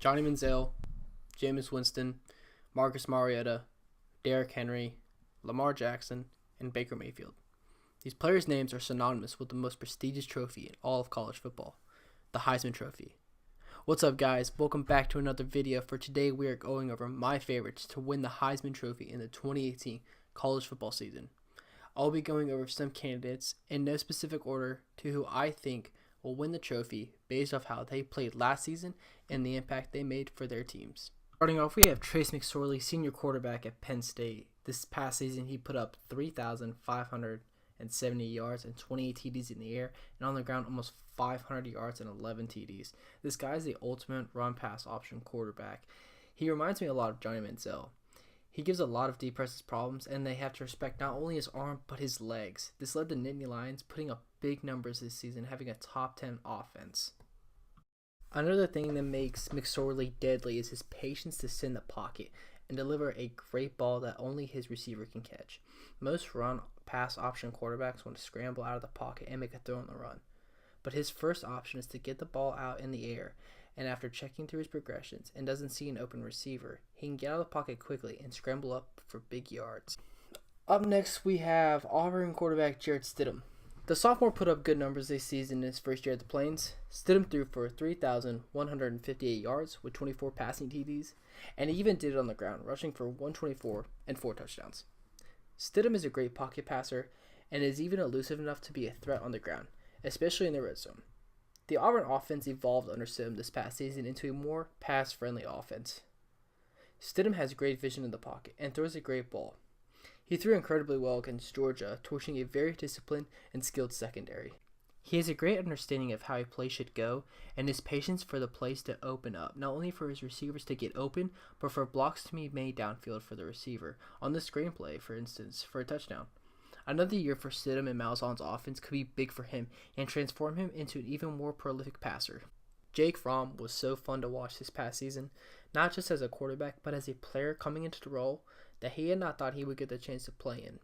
Johnny Manziel, Jameis Winston, Marcus Mariota, Derrick Henry, Lamar Jackson, and Baker Mayfield. These players' names are synonymous with the most prestigious trophy in all of college football, the Heisman Trophy. What's up, guys? Welcome back to another video. For today, we are going over my favorites to win the Heisman Trophy in the 2018 college football season. I'll be going over some candidates in no specific order to who I think will win the trophy based off how they played last season and the impact they made for their teams. Starting off, we have Trace McSorley, senior quarterback at Penn State. This past season, he put up 3,570 yards and 28 TDs in the air, and on the ground, almost 500 yards and 11 TDs. This guy is the ultimate run-pass option quarterback. He reminds me a lot of Johnny Manziel. He gives a lot of deep presses problems, and they have to respect not only his arm, but his legs. This led the Nittany Lions putting up big numbers this season, having a top 10 offense. Another thing that makes McSorley deadly is his patience to sit in the pocket and deliver a great ball that only his receiver can catch. Most run-pass option quarterbacks want to scramble out of the pocket and make a throw on the run. But his first option is to get the ball out in the air, and after checking through his progressions and doesn't see an open receiver, he can get out of the pocket quickly and scramble up for big yards. Up next, we have Auburn quarterback Jarrett Stidham. The sophomore put up good numbers this season in his first year at the Plains. Stidham threw for 3,158 yards with 24 passing TDs, and he even did it on the ground, rushing for 124 and 4 touchdowns. Stidham is a great pocket passer and is even elusive enough to be a threat on the ground, especially in the red zone. The Auburn offense evolved under Stidham this past season into a more pass-friendly offense. Stidham has great vision in the pocket and throws a great ball. He threw incredibly well against Georgia, torching a very disciplined and skilled secondary. He has a great understanding of how a play should go and his patience for the plays to open up, not only for his receivers to get open, but for blocks to be made downfield for the receiver, on the screenplay, for instance, for a touchdown. Another year for Stidham and Malzahn's offense could be big for him and transform him into an even more prolific passer. Jake Fromm was so fun to watch this past season, not just as a quarterback, but as a player coming into the role that he had not thought he would get the chance to play in.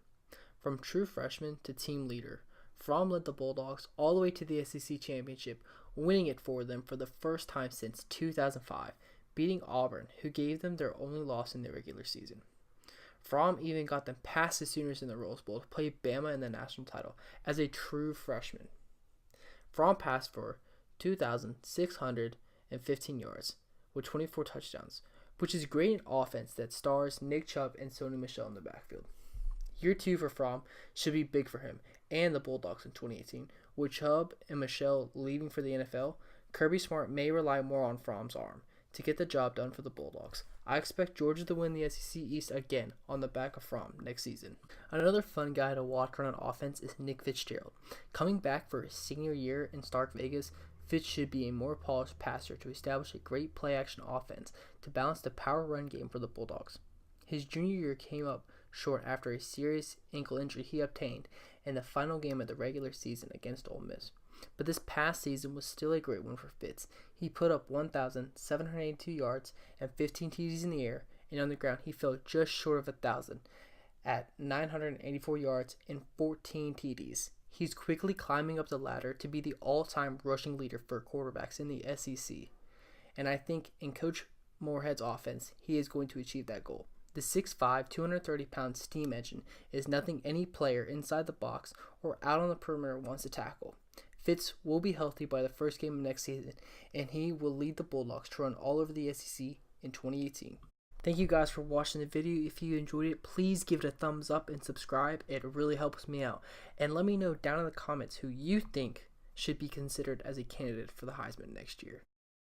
From true freshman to team leader, Fromm led the Bulldogs all the way to the SEC championship, winning it for them for the first time since 2005, beating Auburn, who gave them their only loss in the regular season. Fromm even got them past the Sooners in the Rose Bowl to play Bama in the national title as a true freshman. Fromm passed for 2,615 yards with 24 touchdowns, which is great in offense that stars Nick Chubb and Sony Michel in the backfield. Year 2 for Fromm should be big for him and the Bulldogs in 2018. With Chubb and Michel leaving for the NFL, Kirby Smart may rely more on Fromm's arm to get the job done for the Bulldogs. I expect Georgia to win the SEC East again on the back of Fromm next season. Another fun guy to watch run on offense is Nick Fitzgerald. Coming back for his senior year in Stark Vegas, Fitz should be a more polished passer to establish a great play-action offense to balance the power run game for the Bulldogs. His junior year came up short after a serious ankle injury he obtained in the final game of the regular season against Ole Miss. But this past season was still a great one for Fitz. He put up 1,782 yards and 15 TDs in the air, and on the ground he fell just short of 1,000 at 984 yards and 14 TDs. He's quickly climbing up the ladder to be the all-time rushing leader for quarterbacks in the SEC. And I think in Coach Moorhead's offense, he is going to achieve that goal. The 6'5", 230-pound steam engine is nothing any player inside the box or out on the perimeter wants to tackle. Fitz will be healthy by the first game of next season, and he will lead the Bulldogs to run all over the SEC in 2018. Thank you guys for watching the video. If you enjoyed it, please give it a thumbs up and subscribe. It really helps me out. And let me know down in the comments who you think should be considered as a candidate for the Heisman next year.